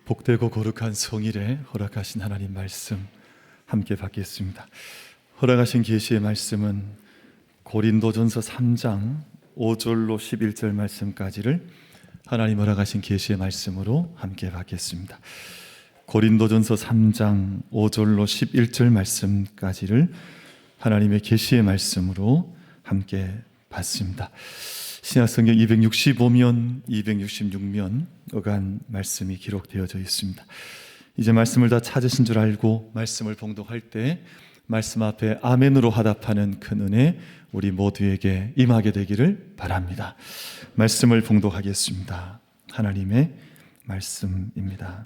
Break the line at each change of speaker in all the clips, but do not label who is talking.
복되고 거룩한 성일에 허락하신 하나님 말씀 함께 받겠습니다. 허락하신 계시의 말씀은 고린도전서 3장 5절로 11절 말씀까지를 하나님 허락하신 계시의 말씀으로 함께 받겠습니다. 고린도전서 3장 5절로 11절 말씀까지를 하나님의 계시의 말씀으로 함께 받습니다. 신약성경 265면, 266면 어간 말씀이 기록되어져 있습니다. 이제 말씀을 다 찾으신 줄 알고 말씀을 봉독할 때 말씀 앞에 아멘으로 화답하는 큰 은혜 우리 모두에게 임하게 되기를 바랍니다. 말씀을 봉독하겠습니다. 하나님의 말씀입니다.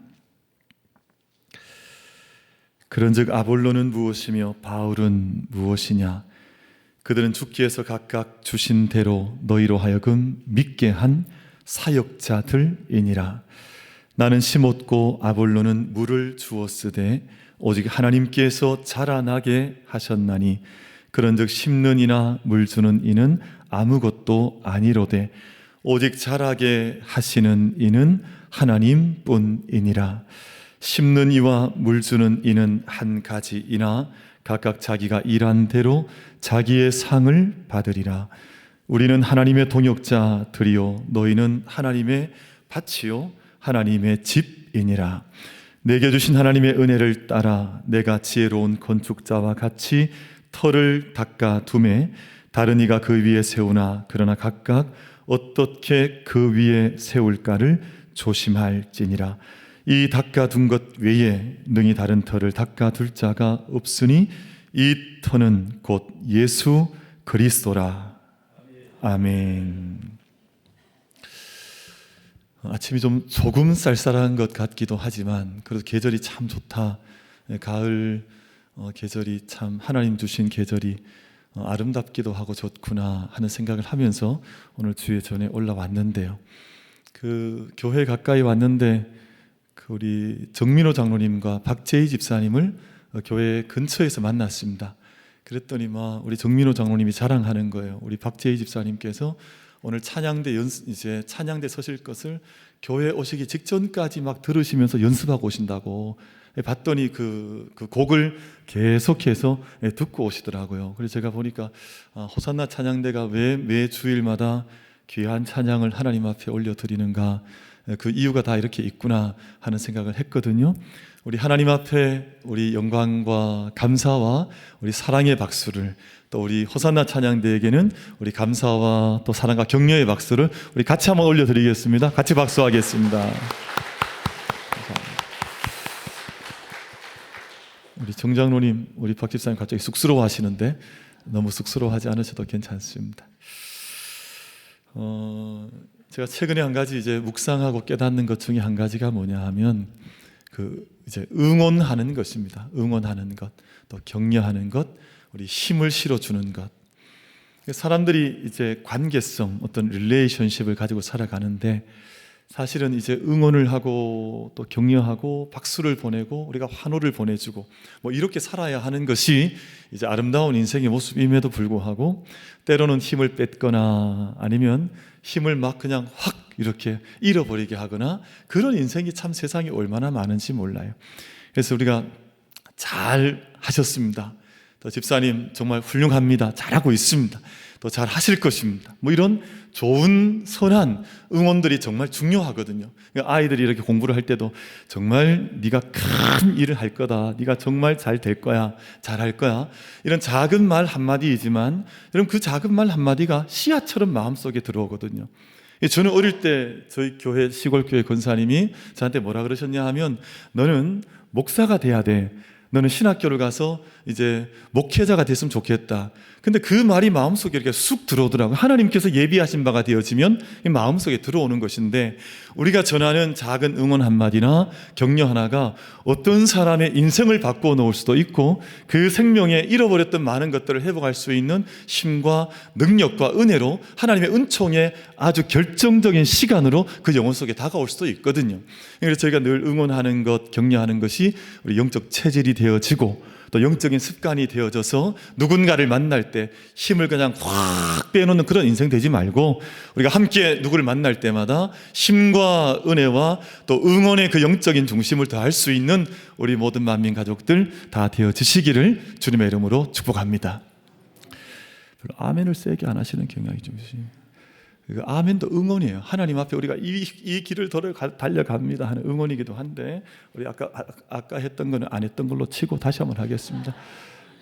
그런즉 아볼로는 무엇이며 바울은 무엇이냐? 그들은 주께서 각각 주신 대로 너희로 하여금 믿게 한 사역자들이니라. 나는 심었고 아볼로는 물을 주었으되 오직 하나님께서 자라나게 하셨나니 그런즉 심는 이나 물 주는 이는 아무것도 아니로되 오직 자라게 하시는 이는 하나님뿐이니라. 심는 이와 물 주는 이는 한 가지이나 각각 자기가 일한 대로 자기의 상을 받으리라. 우리는 하나님의 동역자들이요 너희는 하나님의 밭이요 하나님의 집이니라. 내게 주신 하나님의 은혜를 따라 내가 지혜로운 건축자와 같이 터를 닦아 두매 다른 이가 그 위에 세우나 그러나 각각 어떻게 그 위에 세울까를 조심할지니라. 이 닦아둔 것 외에 능히 다른 터를 닦아둘 자가 없으니 이 터는 곧 예수 그리스도라. 아멘. 아침이 좀 조금 쌀쌀한 것 같기도 하지만 그래도 계절이 참 좋다. 가을 계절이 참 하나님 주신 계절이 아름답기도 하고 좋구나 하는 생각을 하면서 오늘 주의 전에 올라왔는데요. 그 교회 가까이 왔는데 우리 정민호 장로님과 박재희 집사님을 교회 근처에서 만났습니다. 그랬더니 우리 정민호 장로님이 자랑하는 거예요. 우리 박재희 집사님께서 오늘 이제 찬양대 서실 것을 교회 오시기 직전까지 막 들으시면서 연습하고 오신다고 봤더니 그 곡을 계속해서 듣고 오시더라고요. 그래서 제가 보니까 호산나 찬양대가 왜 매 주일마다 귀한 찬양을 하나님 앞에 올려드리는가, 그 이유가 다 이렇게 있구나 하는 생각을 했거든요. 우리 하나님 앞에 우리 영광과 감사와 우리 사랑의 박수를, 또 우리 호산나 찬양대에게는 우리 감사와 또 사랑과 격려의 박수를 우리 같이 한번 올려드리겠습니다. 같이 박수하겠습니다. 우리 정장로님, 우리 박 집사님 갑자기 쑥스러워 하시는데 너무 쑥스러워하지 않으셔도 괜찮습니다. 제가 최근에 한 가지 이제 묵상하고 깨닫는 것 중에 한 가지가 뭐냐 하면 이제 응원하는 것입니다. 응원하는 것, 또 격려하는 것, 우리 힘을 실어주는 것. 사람들이 이제 관계성, 어떤 릴레이션십을 가지고 살아가는데 사실은 이제 응원을 하고 또 격려하고 박수를 보내고 우리가 환호를 보내주고 이렇게 살아야 하는 것이 이제 아름다운 인생의 모습임에도 불구하고 때로는 힘을 뺏거나 아니면 힘을 막 그냥 확 이렇게 잃어버리게 하거나 그런 인생이 참 세상에 얼마나 많은지 몰라요. 그래서 우리가 잘 하셨습니다. 또 집사님 정말 훌륭합니다. 잘하고 있습니다. 또 잘 하실 것입니다. 이런 좋은 선한 응원들이 정말 중요하거든요. 아이들이 이렇게 공부를 할 때도 정말 네가 큰 일을 할 거다. 네가 정말 잘 될 거야. 잘 할 거야. 이런 작은 말 한마디이지만 여러분 그 작은 말 한마디가 씨앗처럼 마음속에 들어오거든요. 저는 어릴 때 저희 교회 시골교회 권사님이 저한테 뭐라 그러셨냐 하면 너는 목사가 돼야 돼. 너는 신학교를 가서 이제 목회자가 됐으면 좋겠다. 근데 그 말이 마음속에 이렇게 쑥 들어오더라고요. 하나님께서 예비하신 바가 되어지면 이 마음속에 들어오는 것인데 우리가 전하는 작은 응원 한마디나 격려 하나가 어떤 사람의 인생을 바꾸어 놓을 수도 있고 그 생명에 잃어버렸던 많은 것들을 회복할 수 있는 힘과 능력과 은혜로 하나님의 은총의 아주 결정적인 시간으로 그 영혼 속에 다가올 수도 있거든요. 그래서 저희가 늘 응원하는 것, 격려하는 것이 우리 영적 체질이 되어지고 또 영적인 습관이 되어져서 누군가를 만날 때 힘을 그냥 확 빼놓는 그런 인생 되지 말고, 우리가 함께 누구를 만날 때마다 힘과 은혜와 또 응원의 그 영적인 중심을 더할 수 있는 우리 모든 만민 가족들 다 되어지시기를 주님의 이름으로 축복합니다. 아멘을 세게 안 하시는 경향이 좀 있으시죠. 아멘도 응원이에요. 하나님 앞에 우리가 이 길을 달려갑니다 하는 응원이기도 한데, 우리 아까 했던 거는 안 했던 걸로 치고 다시 한번 하겠습니다.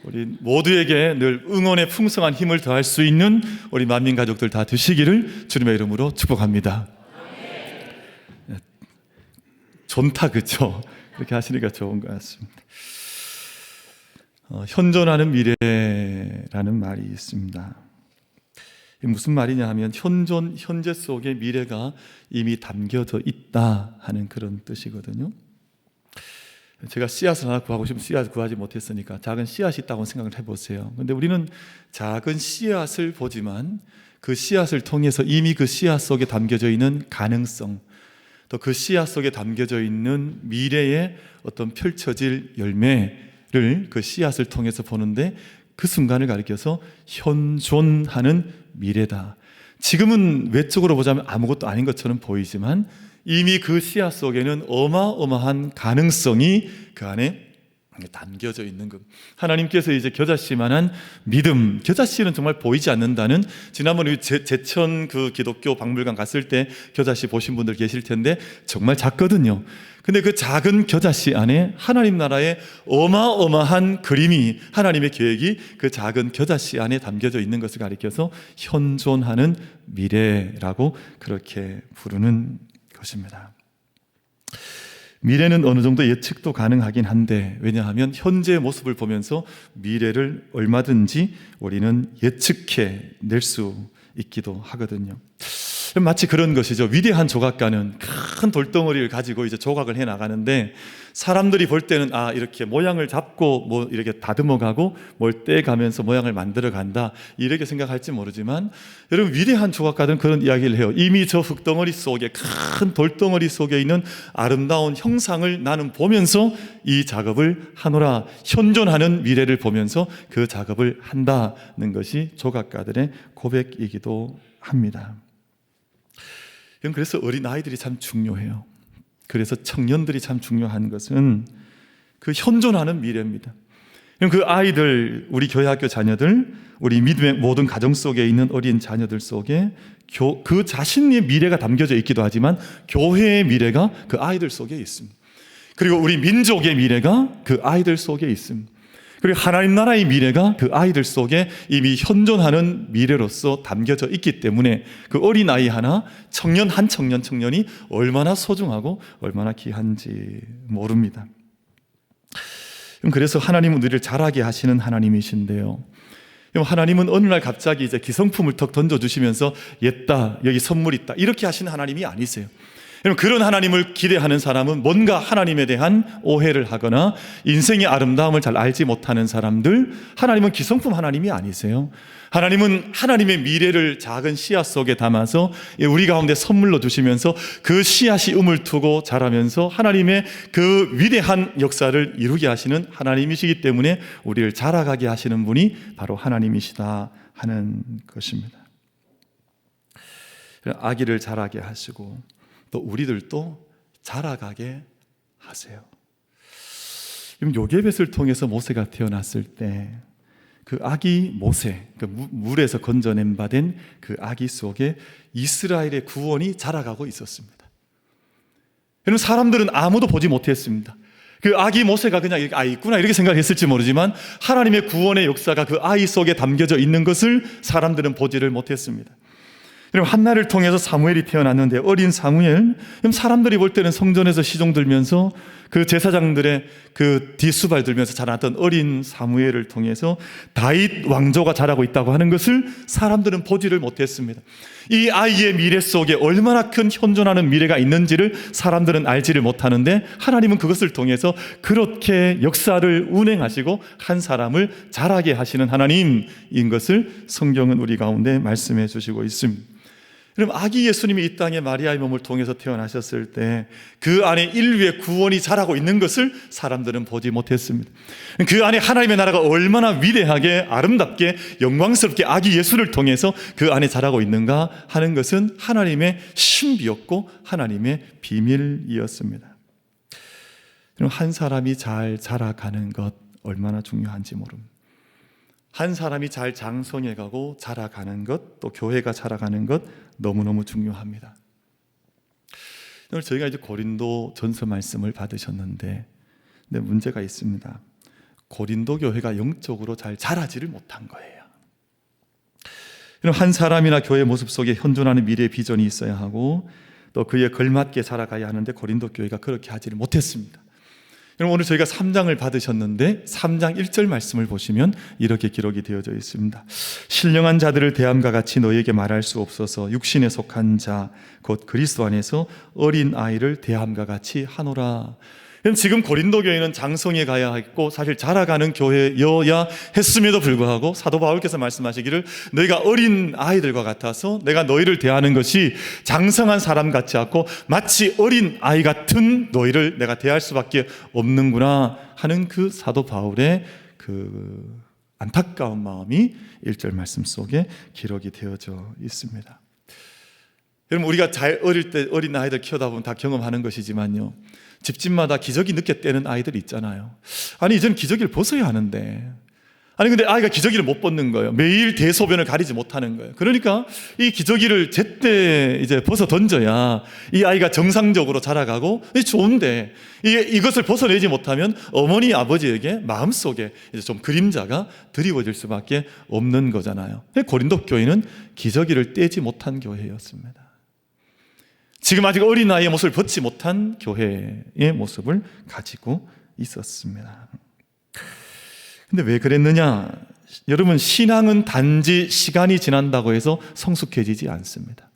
우리 모두에게 늘 응원의 풍성한 힘을 더할 수 있는 우리 만민 가족들 다 되시기를 주님의 이름으로 축복합니다. 좋다, 그렇죠? 그렇게 하시니까 좋은 것 같습니다. 현존하는 미래라는 말이 있습니다. 무슨 말이냐 하면 현재 속에 미래가 이미 담겨져 있다 하는 그런 뜻이거든요. 제가 씨앗을 하나 구하고 싶으면 씨앗을 구하지 못했으니까 작은 씨앗이 있다고 생각을 해보세요. 근데 우리는 작은 씨앗을 보지만 그 씨앗을 통해서 이미 그 씨앗 속에 담겨져 있는 가능성, 또 그 씨앗 속에 담겨져 있는 미래의 어떤 펼쳐질 열매를 그 씨앗을 통해서 보는데, 그 순간을 가리켜서 현존하는 미래다. 지금은 외적으로 보자면 아무것도 아닌 것처럼 보이지만 이미 그 씨앗 속에는 어마어마한 가능성이 그 안에 담겨져 있는 것. 하나님께서 이제 겨자씨만한 믿음, 겨자씨는 정말 보이지 않는다는, 지난번에 제천 그 기독교 박물관 갔을 때 겨자씨 보신 분들 계실 텐데 정말 작거든요. 근데 그 작은 겨자씨 안에 하나님 나라의 어마어마한 그림이, 하나님의 계획이 그 작은 겨자씨 안에 담겨져 있는 것을 가리켜서 현존하는 미래라고 그렇게 부르는 것입니다. 미래는 어느 정도 예측도 가능하긴 한데, 왜냐하면 현재의 모습을 보면서 미래를 얼마든지 우리는 예측해 낼 수 있기도 하거든요. 마치 그런 것이죠. 위대한 조각가는 큰 돌덩어리를 가지고 이제 조각을 해 나가는데, 사람들이 볼 때는 이렇게 모양을 잡고 이렇게 다듬어 가고 뭘 떼가면서 모양을 만들어 간다, 이렇게 생각할지 모르지만, 여러분, 위대한 조각가들은 그런 이야기를 해요. 이미 저 흙덩어리 속에, 큰 돌덩어리 속에 있는 아름다운 형상을 나는 보면서 이 작업을 하노라, 현존하는 미래를 보면서 그 작업을 한다는 것이 조각가들의 고백이기도 합니다. 그래서 어린아이들이 참 중요해요. 그래서 청년들이 참 중요한 것은 그 현존하는 미래입니다. 그 아이들, 우리 교회학교 자녀들, 우리 믿음의 모든 가정 속에 있는 어린 자녀들 속에 그 자신의 미래가 담겨져 있기도 하지만 교회의 미래가 그 아이들 속에 있습니다. 그리고 우리 민족의 미래가 그 아이들 속에 있습니다. 그리고 하나님 나라의 미래가 그 아이들 속에 이미 현존하는 미래로서 담겨져 있기 때문에 그 어린아이 하나, 청년이 얼마나 소중하고 얼마나 귀한지 모릅니다. 그래서 하나님은 우리를 자라게 하시는 하나님이신데요, 하나님은 어느 날 갑자기 이제 기성품을 턱 던져주시면서 옛다, 여기 선물 있다, 이렇게 하시는 하나님이 아니세요. 그런 하나님을 기대하는 사람은 뭔가 하나님에 대한 오해를 하거나 인생의 아름다움을 잘 알지 못하는 사람들, 하나님은 기성품 하나님이 아니세요. 하나님은 하나님의 미래를 작은 씨앗 속에 담아서 우리 가운데 선물로 주시면서 그 씨앗이 um을 두고 자라면서 하나님의 그 위대한 역사를 이루게 하시는 하나님이시기 때문에 우리를 자라가게 하시는 분이 바로 하나님이시다 하는 것입니다. 아기를 자라게 하시고 또 우리들도 자라가게 하세요. 요게벳을 통해서 모세가 태어났을 때 그 아기 모세, 그 물에서 건져낸 바 된 그 아기 속에 이스라엘의 구원이 자라가고 있었습니다. 여러분, 사람들은 아무도 보지 못했습니다. 그 아기 모세가 그냥 있구나 이렇게 생각했을지 모르지만 하나님의 구원의 역사가 그 아이 속에 담겨져 있는 것을 사람들은 보지를 못했습니다. 여러분, 한나를 통해서 사무엘이 태어났는데, 어린 사무엘, 사람들이 볼 때는 성전에서 시종 들면서 그 제사장들의 그 뒷수발 들면서 자랐던 어린 사무엘을 통해서 다윗 왕조가 자라고 있다고 하는 것을 사람들은 보지를 못했습니다. 이 아이의 미래 속에 얼마나 큰 현존하는 미래가 있는지를 사람들은 알지를 못하는데, 하나님은 그것을 통해서 그렇게 역사를 운행하시고 한 사람을 자라게 하시는 하나님인 것을 성경은 우리 가운데 말씀해 주시고 있습니다. 그럼 아기 예수님이 이 땅에 마리아의 몸을 통해서 태어나셨을 때 그 안에 인류의 구원이 자라고 있는 것을 사람들은 보지 못했습니다. 그 안에 하나님의 나라가 얼마나 위대하게 아름답게 영광스럽게 아기 예수를 통해서 그 안에 자라고 있는가 하는 것은 하나님의 신비였고 하나님의 비밀이었습니다. 그럼 한 사람이 잘 자라가는 것 얼마나 중요한지 모릅니다. 한 사람이 잘 장성해가고 자라가는 것, 또 교회가 자라가는 것 너무너무 중요합니다. 오늘 저희가 이제 고린도 전서 말씀을 받으셨는데, 근데 문제가 있습니다. 고린도 교회가 영적으로 잘 자라지를 못한 거예요. 그럼 한 사람이나 교회 모습 속에 현존하는 미래의 비전이 있어야 하고 또 그에 걸맞게 자라가야 하는데 고린도 교회가 그렇게 하지를 못했습니다. 여러분, 오늘 저희가 3장을 받으셨는데 3장 1절 말씀을 보시면 이렇게 기록이 되어져 있습니다. 신령한 자들을 대함과 같이 너희에게 말할 수 없어서 육신에 속한 자 곧 그리스도 안에서 어린 아이를 대함과 같이 하노라. 지금 고린도 교회는 장성해 가야 했고 사실 자라가는 교회여야 했음에도 불구하고 사도 바울께서 말씀하시기를 너희가 어린 아이들과 같아서 내가 너희를 대하는 것이 장성한 사람 같지 않고 마치 어린 아이 같은 너희를 내가 대할 수밖에 없는구나 하는 그 사도 바울의 그 안타까운 마음이 1절 말씀 속에 기록이 되어져 있습니다. 여러분, 우리가 잘 어릴 때 어린 아이들 키우다 보면 다 경험하는 것이지만요, 집집마다 기저귀 늦게 떼는 아이들이 있잖아요. 아니, 이제는 기저귀를 벗어야 하는데, 아니 근데 아이가 기저귀를 못 벗는 거예요. 매일 대소변을 가리지 못하는 거예요. 그러니까 이 기저귀를 제때 이제 벗어 던져야 이 아이가 정상적으로 자라가고 좋은데, 이것을 벗어내지 못하면 어머니 아버지에게 마음속에 이제 좀 그림자가 드리워질 수밖에 없는 거잖아요. 고린도 교회는 기저귀를 떼지 못한 교회였습니다. 지금 아직 어린아이의 모습을 벗지 못한 교회의 모습을 가지고 있었습니다. 근데 왜 그랬느냐? 여러분, 신앙은 단지 시간이 지난다고 해서 성숙해지지 않습니다.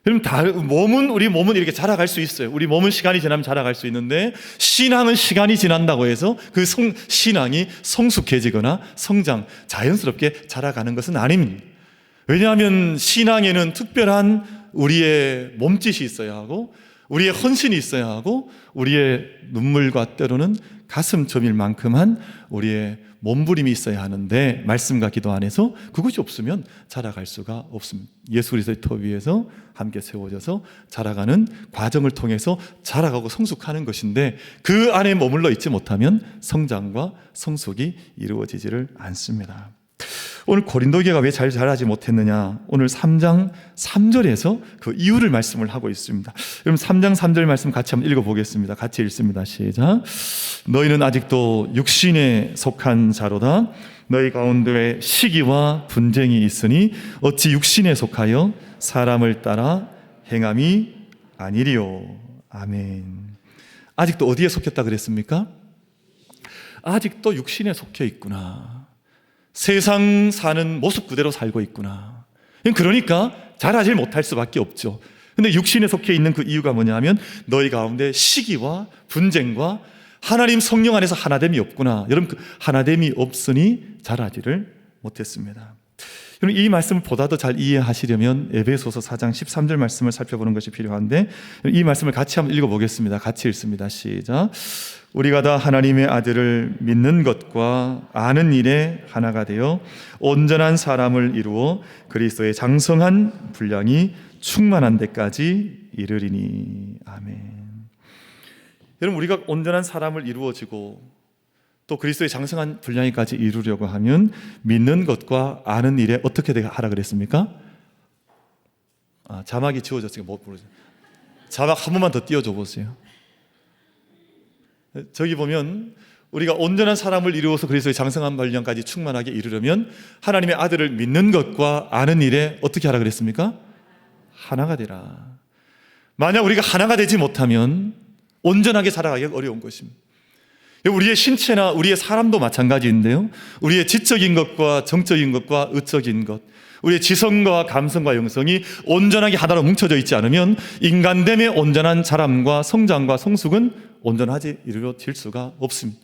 여러분, 우리 몸은 이렇게 자라갈 수 있어요. 우리 몸은 시간이 지나면 자라갈 수 있는데 신앙은 시간이 지난다고 해서 그 신앙이 성숙해지거나 자연스럽게 자라가는 것은 아닙니다. 왜냐하면 신앙에는 특별한 우리의 몸짓이 있어야 하고 우리의 헌신이 있어야 하고 우리의 눈물과 때로는 가슴 저밀 만큼한 우리의 몸부림이 있어야 하는데 말씀과 기도 안에서 그것이 없으면 자라갈 수가 없습니다. 예수 그리스도의 터 위에서 함께 세워져서 자라가는 과정을 통해서 자라가고 성숙하는 것인데 그 안에 머물러 있지 못하면 성장과 성숙이 이루어지지를 않습니다. 오늘 고린도 교회가 왜 잘 자라지 못했느냐? 오늘 3장 3절에서 그 이유를 말씀을 하고 있습니다. 그럼 3장 3절 말씀 같이 한번 읽어보겠습니다. 같이 읽습니다. 시작. 너희는 아직도 육신에 속한 자로다. 너희 가운데 시기와 분쟁이 있으니 어찌 육신에 속하여 사람을 따라 행함이 아니리요. 아멘. 아직도 어디에 속했다 그랬습니까? 아직도 육신에 속해 있구나. 세상 사는 모습 그대로 살고 있구나. 그러니까 자라질 못할 수밖에 없죠. 근데 육신에 속해 있는 그 이유가 뭐냐면 너희 가운데 시기와 분쟁과 하나님 성령 안에서 하나됨이 없구나. 여러분, 그 하나됨이 없으니 자라지를 못했습니다. 여러분, 이 말씀을 보다 더 잘 이해하시려면 에베소서 4장 13절 말씀을 살펴보는 것이 필요한데 이 말씀을 같이 한번 읽어보겠습니다. 같이 읽습니다. 시작. 우리가 다 하나님의 아들을 믿는 것과 아는 일에 하나가 되어 온전한 사람을 이루어 그리스도의 장성한 분량이 충만한 데까지 이르리니. 아멘. 여러분, 우리가 온전한 사람을 이루어지고 또 그리스도의 장성한 분량까지 이루려고 하면 믿는 것과 아는 일에 어떻게 하라 그랬습니까? 자막이 지워졌으니까 못 부르죠. 자막 한 번만 더 띄워줘 보세요. 저기 보면 우리가 온전한 사람을 이루어서 그리스도의 장성한 분량까지 충만하게 이루려면 하나님의 아들을 믿는 것과 아는 일에 어떻게 하라 그랬습니까? 하나가 되라. 만약 우리가 하나가 되지 못하면 온전하게 살아가기가 어려운 것입니다. 우리의 신체나 우리의 사람도 마찬가지인데요, 우리의 지적인 것과 정적인 것과 의적인 것, 우리의 지성과 감성과 영성이 온전하게 하나로 뭉쳐져 있지 않으면 인간됨의 온전한 자람과 성장과 성숙은 온전하지 이루어질 수가 없습니다.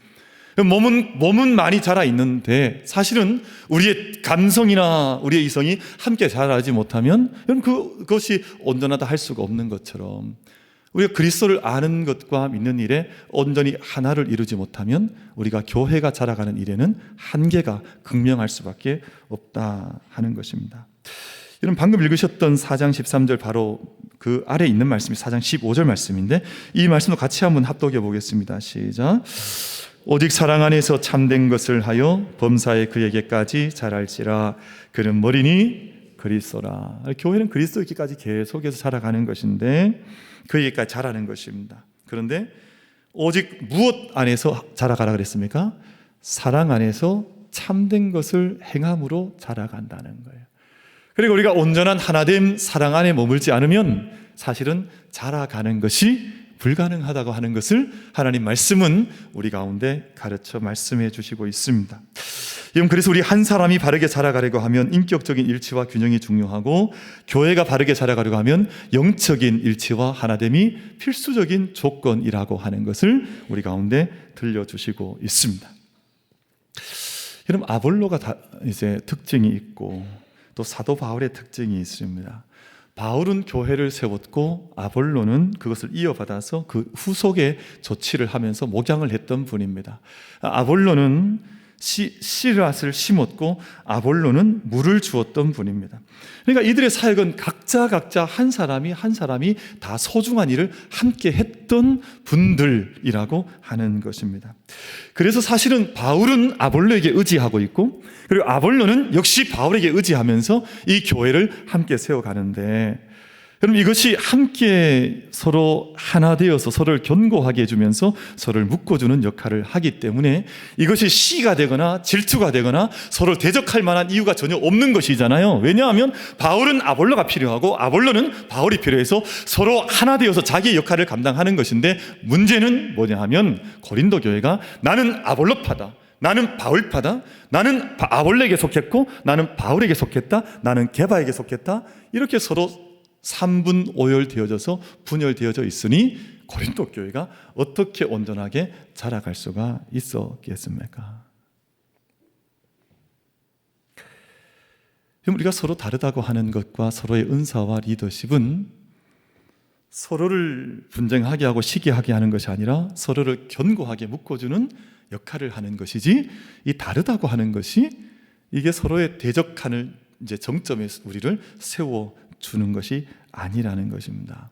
몸은 많이 자라 있는데 사실은 우리의 감성이나 우리의 이성이 함께 자라지 못하면 그것이 온전하다 할 수가 없는 것처럼 우리가 그리스도를 아는 것과 믿는 일에 온전히 하나를 이루지 못하면 우리가 교회가 자라가는 일에는 한계가 극명할 수밖에 없다 하는 것입니다. 여러분 방금 읽으셨던 4장 13절 바로 그 아래에 있는 말씀이 4장 15절 말씀인데 이 말씀도 같이 한번 합독해 보겠습니다. 시작. 오직 사랑 안에서 참된 것을 하여 범사에 그에게까지 자랄지라. 그는 머리니 그리스도라. 교회는 그리스도에게까지 계속해서 자라가는 것인데 그에게까지 자라는 것입니다. 그런데 오직 무엇 안에서 자라가라 그랬습니까? 사랑 안에서 참된 것을 행함으로 자라간다는 거예요. 그리고 우리가 온전한 하나됨 사랑 안에 머물지 않으면 사실은 자라가는 것이 불가능하다고 하는 것을 하나님 말씀은 우리 가운데 가르쳐 말씀해 주시고 있습니다. 그래서 우리 한 사람이 바르게 자라가려고 하면 인격적인 일치와 균형이 중요하고 교회가 바르게 자라가려고 하면 영적인 일치와 하나됨이 필수적인 조건이라고 하는 것을 우리 가운데 들려주시고 있습니다. 여러분 아볼로가 이제 특징이 있고 또 사도 바울의 특징이 있습니다. 바울은 교회를 세웠고 아볼로는 그것을 이어받아서 그 후속에 조치를 하면서 목양을 했던 분입니다. 아볼로는 씨앗을 심었고 아볼로는 물을 주었던 분입니다. 그러니까 이들의 사역은 각자 한 사람이 다 소중한 일을 함께 했던 분들이라고 하는 것입니다. 그래서 사실은 바울은 아볼로에게 의지하고 있고 그리고 아볼로는 역시 바울에게 의지하면서 이 교회를 함께 세워가는데 그럼 이것이 함께 서로 하나 되어서 서로를 견고하게 해주면서 서로를 묶어주는 역할을 하기 때문에 이것이 시가 되거나 질투가 되거나 서로 대적할 만한 이유가 전혀 없는 것이잖아요. 왜냐하면 바울은 아볼로가 필요하고 아볼로는 바울이 필요해서 서로 하나 되어서 자기의 역할을 감당하는 것인데 문제는 뭐냐 하면 고린도 교회가 나는 아볼로파다, 나는 바울파다, 나는 아볼로에게 속했고 나는 바울에게 속했다, 나는 게바에게 속했다, 이렇게 서로 3분 5열 되어져서 분열되어져 있으니 고린도 교회가 어떻게 온전하게 자라갈 수가 있었겠습니까? 우리가 서로 다르다고 하는 것과 서로의 은사와 리더십은 서로를 분쟁하게 하고 시기하게 하는 것이 아니라 서로를 견고하게 묶어주는 역할을 하는 것이지 이 다르다고 하는 것이 이게 서로의 대적하는 이제 정점에 우리를 세워주는 것이 아니라는 것입니다.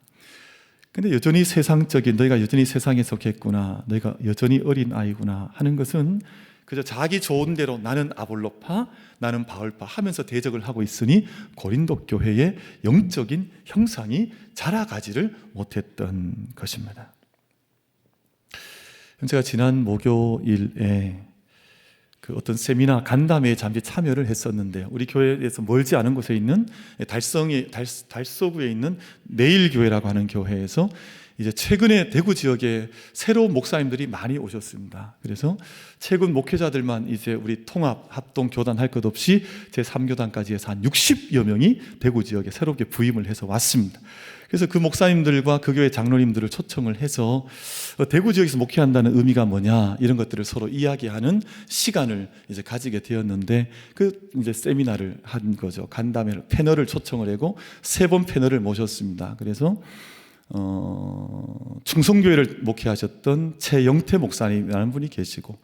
근데 여전히 세상적인 너희가 여전히 세상에 속했구나, 너희가 여전히 어린 아이구나 하는 것은 그저 자기 좋은 대로 나는 아볼로파, 나는 바울파 하면서 대적을 하고 있으니 고린도 교회의 영적인 형상이 자라가지를 못했던 것입니다. 제가 지난 목요일에 그 어떤 세미나 간담회에 잠시 참여를 했었는데 우리 교회에서 멀지 않은 곳에 있는 달서구에 있는 내일교회라고 하는 교회에서 이제 최근에 대구 지역에 새로운 목사님들이 많이 오셨습니다. 그래서 최근 목회자들만 이제 우리 통합 합동 교단 할 것 없이 제3교단까지 해서 한 60여 명이 대구 지역에 새롭게 부임을 해서 왔습니다. 그래서 그 목사님들과 그 교회 장로님들을 초청을 해서 대구 지역에서 목회한다는 의미가 뭐냐 이런 것들을 서로 이야기하는 시간을 이제 가지게 되었는데 그 이제 세미나를 한 거죠. 간담회를 패널을 초청을 하고 3번 패널을 모셨습니다. 그래서 충성교회를 목회하셨던 최영태 목사님이라는 분이 계시고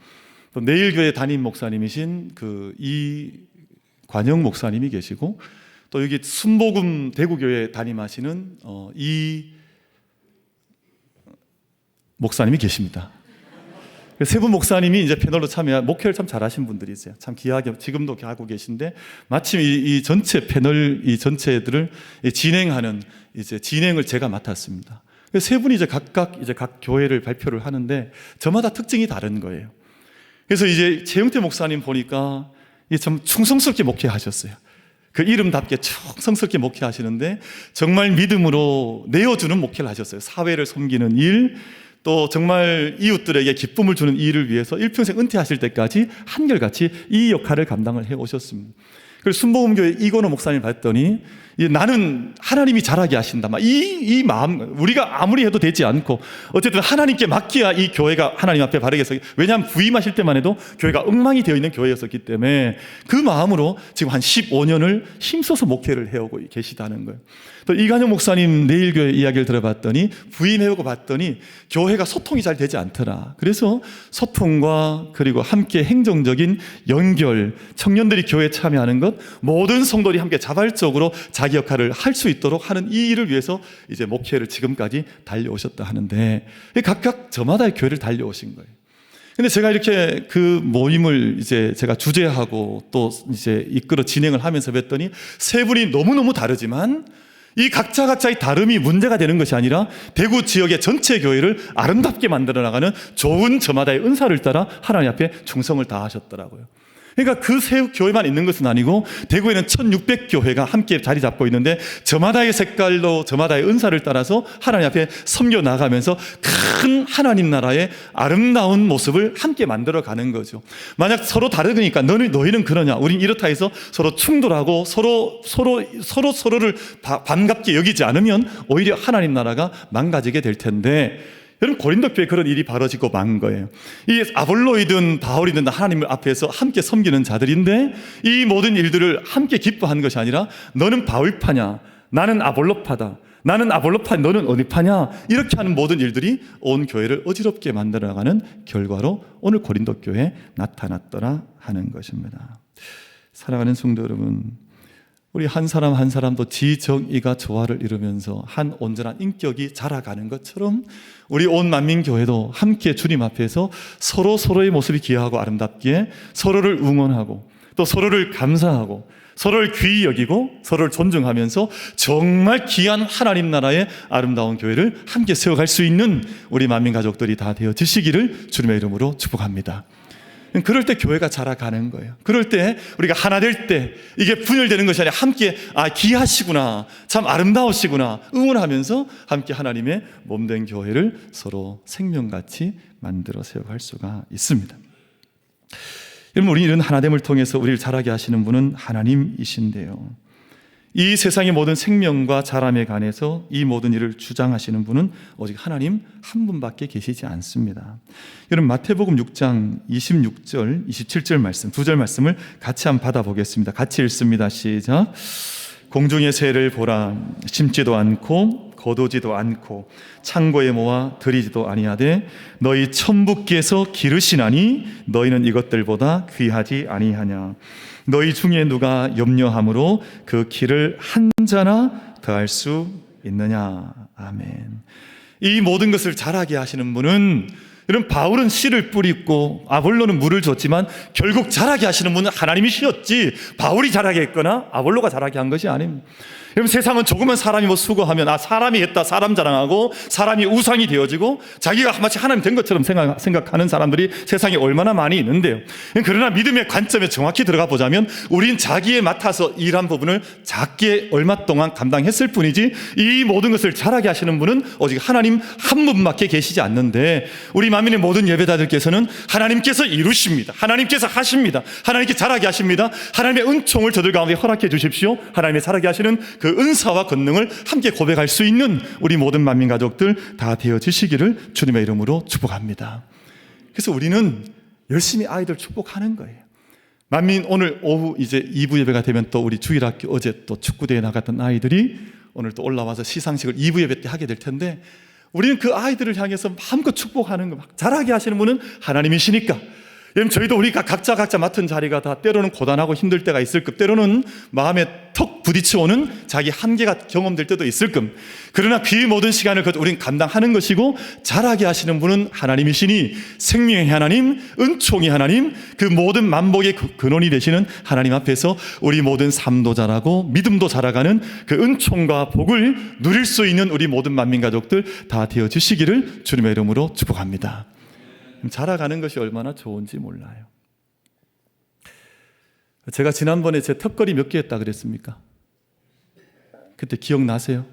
또 내일교회 담임 목사님이신 그 이관영 목사님이 계시고 또 여기 순복음 대구교회 담임하시는 이 목사님이 계십니다. 3분 목사님이 이제 패널로 참여한 목회를 참 잘하신 분들이세요. 참 귀하게 지금도 하고 계신데 마침 이 전체 패널 이 전체들을 진행하는 이제 진행을 제가 맡았습니다. 3분이 이제 각각 이제 각 교회를 발표를 하는데 저마다 특징이 다른 거예요. 그래서 이제 최영태 목사님 보니까 참 충성스럽게 목회하셨어요. 그 이름답게 충성스럽게 목회하시는데 정말 믿음으로 내어주는 목회를 하셨어요. 사회를 섬기는 일, 또 정말 이웃들에게 기쁨을 주는 일을 위해서 일평생 은퇴하실 때까지 한결같이 이 역할을 감당을 해오셨습니다. 그리고 순복음교회 이건호 목사님 봤더니 나는 하나님이 잘하게 하신다. 이 마음, 우리가 아무리 해도 되지 않고, 어쨌든 하나님께 맡겨야 이 교회가 하나님 앞에 바르게 서기. 왜냐하면 부임하실 때만 해도 교회가 엉망이 되어 있는 교회였었기 때문에 그 마음으로 지금 한 15년을 힘써서 목회를 해오고 계시다는 거예요. 또 이관영 목사님 내일교회 이야기를 들어봤더니, 부임해오고 봤더니 교회가 소통이 잘 되지 않더라. 그래서 소통과 그리고 함께 행정적인 연결, 청년들이 교회에 참여하는 것, 모든 성도들이 함께 자발적으로 자기 역할을 할 수 있도록 하는 이 일을 위해서 이제 목회를 지금까지 달려오셨다 하는데, 각각 저마다의 교회를 달려오신 거예요. 근데 제가 이렇게 그 모임을 이제 제가 주재하고 또 이제 이끌어 진행을 하면서 뵀더니 세 분이 너무너무 다르지만 이 각자의 다름이 문제가 되는 것이 아니라 대구 지역의 전체 교회를 아름답게 만들어 나가는 좋은 저마다의 은사를 따라 하나님 앞에 충성을 다하셨더라고요. 그러니까 그 세 교회만 있는 것은 아니고 대구에는 1600교회가 함께 자리 잡고 있는데 저마다의 색깔로 저마다의 은사를 따라서 하나님 앞에 섬겨 나가면서 큰 하나님 나라의 아름다운 모습을 함께 만들어 가는 거죠. 만약 서로 다르니까 너희는 그러냐, 우린 이렇다 해서 서로 충돌하고 서로를 반갑게 여기지 않으면 오히려 하나님 나라가 망가지게 될 텐데, 여러분, 고린도 교회에 그런 일이 벌어지고 만 거예요. 이 아볼로이든 바울이든 하나님 앞에서 함께 섬기는 자들인데 이 모든 일들을 함께 기뻐하는 것이 아니라 너는 바울파냐, 나는 아볼로파다, 나는 아볼로파, 너는 어디 파냐, 이렇게 하는 모든 일들이 온 교회를 어지럽게 만들어가는 결과로 오늘 고린도 교회에 나타났더라 하는 것입니다. 사랑하는 성도 여러분, 우리 한 사람 한 사람도 지정의가 조화를 이루면서 한 온전한 인격이 자라가는 것처럼 우리 온 만민교회도 함께 주님 앞에서 서로의 모습이 귀하고 아름답기에 서로를 응원하고 또 서로를 감사하고 서로를 귀히 여기고 서로를 존중하면서 정말 귀한 하나님 나라의 아름다운 교회를 함께 세워갈 수 있는 우리 만민가족들이 다 되어지시기를 주님의 이름으로 축복합니다. 그럴 때 교회가 자라가는 거예요. 그럴 때 우리가 하나 될 때 이게 분열되는 것이 아니라 함께 귀하시구나, 참 아름다우시구나 응원하면서 함께 하나님의 몸된 교회를 서로 생명같이 만들어 세워갈 수가 있습니다. 여러분, 우리는 하나됨을 통해서 우리를 자라게 하시는 분은 하나님이신데요, 이 세상의 모든 생명과 자람에 관해서 이 모든 일을 주장하시는 분은 오직 하나님 한 분밖에 계시지 않습니다. 여러분, 마태복음 6장 26절, 27절 말씀, 두 절 말씀을 같이 한번 받아보겠습니다. 같이 읽습니다. 시작. 공중의 새를 보라, 심지도 않고 거두지도 않고 창고에 모아 들이지도 아니하되 너희 천부께서 기르시나니 너희는 이것들보다 귀하지 아니하냐. 너희 중에 누가 염려함으로 그 길을 한 자나 더할 수 있느냐. 아멘. 이 모든 것을 자라게 하시는 분은, 여러분, 바울은 씨를 뿌리고 아볼로는 물을 줬지만 결국 자라게 하시는 분은 하나님이시었지 바울이 자라게 했거나 아볼로가 자라게 한 것이 아닙니다. 여러분, 세상은 조금만 사람이 수고하면 사람이 했다, 사람 자랑하고 사람이 우상이 되어지고 자기가 마치 하나님 된 것처럼 생각하는 사람들이 세상에 얼마나 많이 있는데요. 그러나 믿음의 관점에 정확히 들어가 보자면 우린 자기에 맡아서 일한 부분을 작게 얼마 동안 감당했을 뿐이지 이 모든 것을 자라게 하시는 분은 오직 하나님 한 분밖에 계시지 않는데, 우리 만민의 모든 예배자들께서는 하나님께서 이루십니다, 하나님께서 하십니다, 하나님께 자라게 하십니다, 하나님의 은총을 저들 가운데 허락해 주십시오, 하나님의 자라게 하시는 그 은사와 권능을 함께 고백할 수 있는 우리 모든 만민 가족들 다 되어지시기를 주님의 이름으로 축복합니다. 그래서 우리는 열심히 아이들 축복하는 거예요. 만민, 오늘 오후 이제 2부 예배가 되면 또 우리 주일학교 어제 또 축구대회 나갔던 아이들이 오늘 또 올라와서 시상식을 2부 예배 때 하게 될 텐데, 우리는 그 아이들을 향해서 마음껏 축복하는 거, 자라게 하시는 분은 하나님이시니까. 여러분, 저희도 우리가 각자 맡은 자리가 다 때로는 고단하고 힘들 때가 있을 것, 때로는 마음에 턱 부딪혀오는 자기 한계가 경험될 때도 있을 것. 그러나 그 모든 시간을 우리는 감당하는 것이고, 자라게 하시는 분은 하나님이시니 생명의 하나님, 은총의 하나님, 그 모든 만복의 근원이 되시는 하나님 앞에서 우리 모든 삶도 자라고 믿음도 자라가는 그 은총과 복을 누릴 수 있는 우리 모든 만민가족들 다 되어주시기를 주님의 이름으로 축복합니다. 자라가는 것이 얼마나 좋은지 몰라요. 제가 지난번에 제 턱걸이 몇 개 했다 그랬습니까? 그때 기억나세요?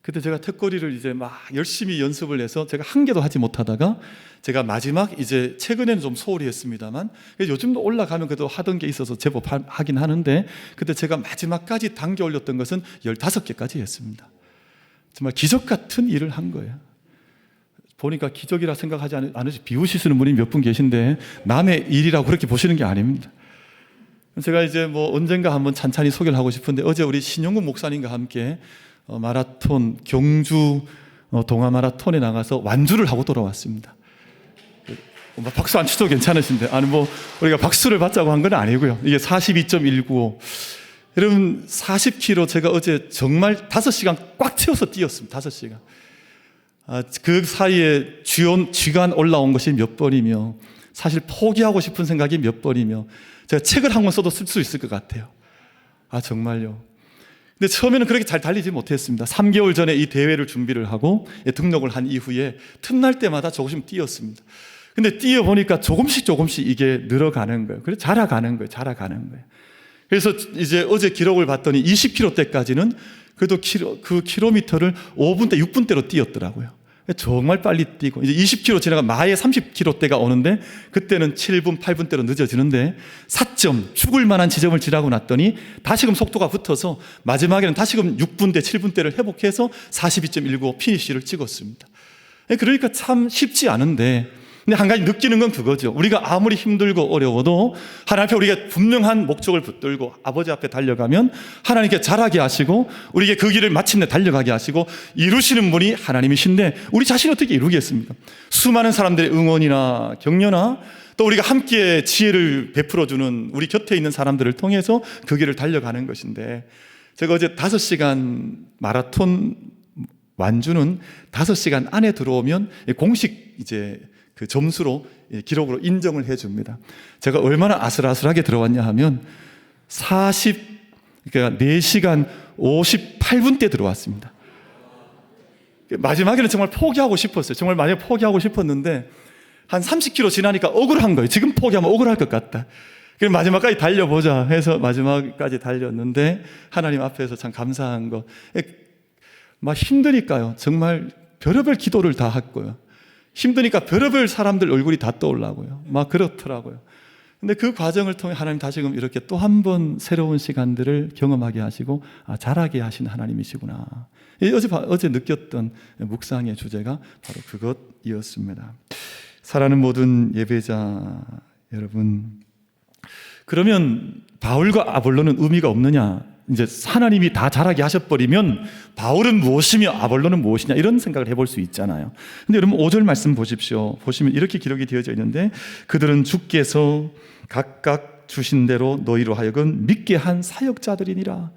그때 제가 턱걸이를 이제 막 열심히 연습을 해서 제가 한 개도 하지 못하다가 제가 마지막 이제 최근에는 좀 소홀히 했습니다만 요즘도 올라가면 그래도 하던 게 있어서 제법 하긴 하는데 그때 제가 마지막까지 당겨 올렸던 것은 15개까지 했습니다. 정말 기적 같은 일을 한 거예요. 보니까 기적이라 생각하지 않으시 비웃으시는 분이 몇 분 계신데 남의 일이라고 그렇게 보시는 게 아닙니다. 제가 이제 뭐 언젠가 한번 찬찬히 소개를 하고 싶은데 어제 우리 신용근 목사님과 함께 마라톤 경주 동아 마라톤에 나가서 완주를 하고 돌아왔습니다. 박수 안 치도 괜찮으신데 아니 뭐 우리가 박수를 받자고 한 건 아니고요. 이게 42.195 여러분 40km 제가 어제 정말 5시간 꽉 채워서 뛰었습니다. 5시간. 그 사이에 쥐간 올라온 것이 몇 번이며 사실 포기하고 싶은 생각이 몇 번이며 제가 책을 한 권 써도 쓸 수 있을 것 같아요. 정말요. 근데 처음에는 그렇게 잘 달리지 못했습니다. 3개월 전에 이 대회를 준비를 하고 등록을 한 이후에 틈날 때마다 조금씩 뛰었습니다. 근데 뛰어보니까 조금씩 이게 늘어가는 거예요. 그래서 자라가는 거예요. 그래서 이제 어제 기록을 봤더니 20km대까지는 그래도 그 킬로미터를 5분대, 6분대로 뛰었더라고요. 정말 빨리 뛰고 이제 20km 지나가 마에 30km대가 오는데 그때는 7분, 8분대로 늦어지는데 4점 죽을 만한 지점을 지나고 났더니 다시금 속도가 붙어서 마지막에는 다시금 6분대, 7분대를 회복해서 42.195 피니쉬를 찍었습니다. 그러니까 참 쉽지 않은데 근데 한 가지 느끼는 건 그거죠. 우리가 아무리 힘들고 어려워도 하나님 앞에 우리가 분명한 목적을 붙들고 아버지 앞에 달려가면 하나님께 자라게 하시고 우리에게 그 길을 마침내 달려가게 하시고 이루시는 분이 하나님이신데 우리 자신이 어떻게 이루겠습니까? 수많은 사람들의 응원이나 격려나 또 우리가 함께 지혜를 베풀어주는 우리 곁에 있는 사람들을 통해서 그 길을 달려가는 것인데 제가 어제 5시간 마라톤 완주는 5시간 안에 들어오면 공식 이제 그 점수로 기록으로 인정을 해줍니다. 제가 얼마나 아슬아슬하게 들어왔냐 하면 그러니까 4시간 58분대 들어왔습니다. 마지막에는 정말 포기하고 싶었어요. 정말 마지막에 포기하고 싶었는데 한 30km 지나니까 억울한 거예요. 지금 포기하면 억울할 것 같다. 그래서 마지막까지 달려보자 해서 마지막까지 달렸는데 하나님 앞에서 참 감사한 거. 막 힘드니까요. 정말 별의별 기도를 다 했고요. 힘드니까 별의별 사람들 얼굴이 다 떠올라고요. 막 그렇더라고요. 근데 그 과정을 통해 하나님 다시금 이렇게 또 한 번 새로운 시간들을 경험하게 하시고 자라게 하신 하나님이시구나. 어제 느꼈던 묵상의 주제가 바로 그것이었습니다. 사랑하는 모든 예배자 여러분, 그러면 바울과 아볼로는 의미가 없느냐? 이제 하나님이 다 자라게 하셔버리면 바울은 무엇이며 아볼로는 무엇이냐 이런 생각을 해볼 수 있잖아요. 근데 여러분 5절 말씀 보십시오. 보시면 이렇게 기록이 되어져 있는데 그들은 주께서 각각 주신 대로 너희로 하여금 믿게 한 사역자들이니라.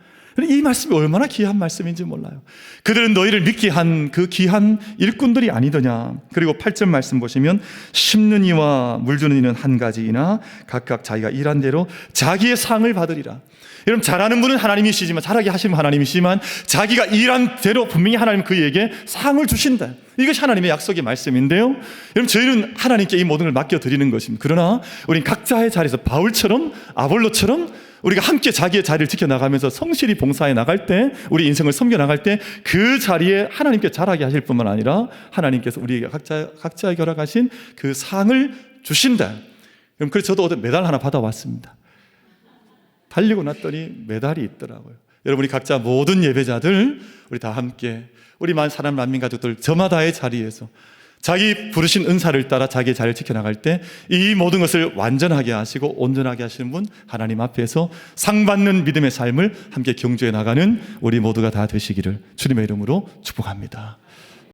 이 말씀이 얼마나 귀한 말씀인지 몰라요. 그들은 너희를 믿게 한 그 귀한 일꾼들이 아니더냐. 그리고 8절 말씀 보시면 심는 이와 물주는 이는 한 가지이나 각각 자기가 일한 대로 자기의 상을 받으리라. 여러분 잘하는 분은 하나님이시지만 잘하게 하시는 하나님이시지만 자기가 일한 대로 분명히 하나님 그에게 상을 주신다. 이것이 하나님의 약속의 말씀인데요. 여러분 저희는 하나님께 이 모든 걸 맡겨드리는 것입니다. 그러나 우린 각자의 자리에서 바울처럼 아볼로처럼 우리가 함께 자기의 자리를 지켜나가면서 성실히 봉사해 나갈 때 우리 인생을 섬겨 나갈 때 그 자리에 하나님께 자라게 하실 뿐만 아니라 하나님께서 우리에게 각자에게 허락하신 그 상을 주신다. 그럼 그래서 저도 어제 메달 하나 받아왔습니다. 달리고 났더니 메달이 있더라고요. 여러분 우리 각자 모든 예배자들 우리 다 함께 우리만 사람 만민 가족들 저마다의 자리에서 자기 부르신 은사를 따라 자기의 자리를 지켜나갈 때 이 모든 것을 완전하게 하시고 온전하게 하시는 분 하나님 앞에서 상 받는 믿음의 삶을 함께 경주해 나가는 우리 모두가 다 되시기를 주님의 이름으로 축복합니다.